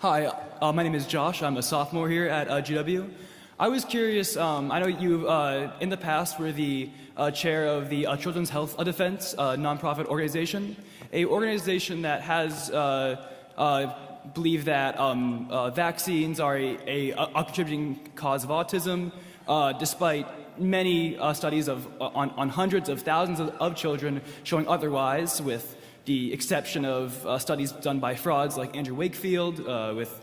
Hi, my name is Josh. I'm a sophomore here at GW. I was curious, I know you in the past were the chair of the Children's Health Defense nonprofit organization, a organization that has believed that vaccines are a contributing cause of autism, despite many studies on hundreds of thousands of children showing otherwise, with the exception of studies done by frauds like Andrew Wakefield with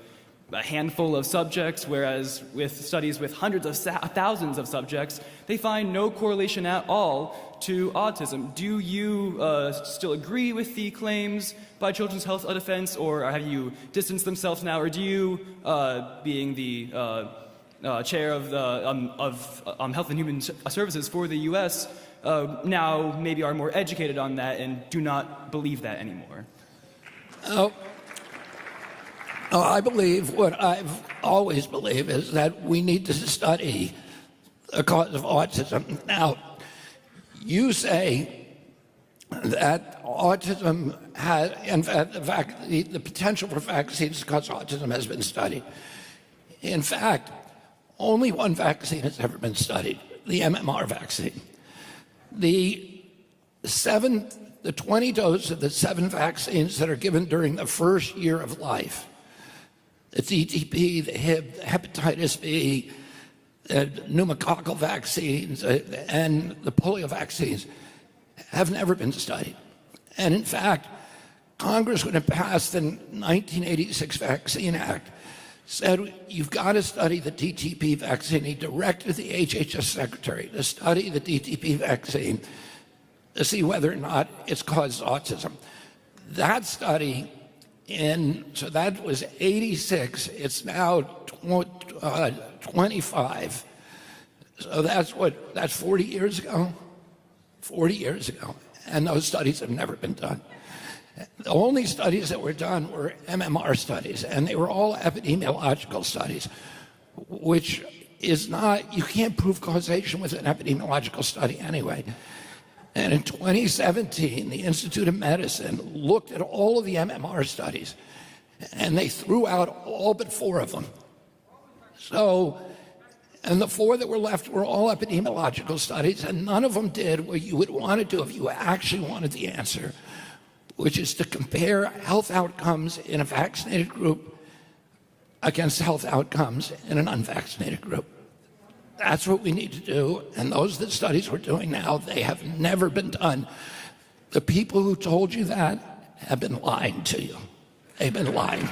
a handful of subjects, whereas with studies with hundreds of thousands of subjects, they find no correlation at all to autism. Do you still agree with the claims by Children's Health Defense, or have you distanced themselves now, or do you, being the chair of the Health and Human Services for the U.S., now maybe are more educated on that and do not believe that anymore? I believe what I've always believed is that we need to study the cause of autism. Now, you say that autism has, in fact, the potential for vaccines to cause autism has been studied. In fact, only one vaccine has ever been studied, the MMR vaccine. The 20 doses of the 7 vaccines that are given during the first year of life, the DTP, the Hib, the hepatitis B, the pneumococcal vaccines, and the polio vaccines have never been studied. And in fact, Congress, when it passed the 1986 Vaccine Act, said you've got to study the DTP vaccine. He directed the HHS secretary to study the DTP vaccine to see whether or not it's caused autism. That study, so that was 86, it's now 25. So that's 40 years ago? 40 years ago. And those studies have never been done. The only studies that were done were MMR studies, and they were all epidemiological studies, which is not, you can't prove causation with an epidemiological study anyway. And in 2017, the Institute of Medicine looked at all of the MMR studies, and they threw out all but 4 of them. So, and the 4 that were left were all epidemiological studies, and none of them did what you would want to do if you actually wanted the answer, which is to compare health outcomes in a vaccinated group against health outcomes in an unvaccinated group. That's what we need to do, and those are the studies we're doing now. They have never been done. The people who told you that have been lying to you. They've been lying.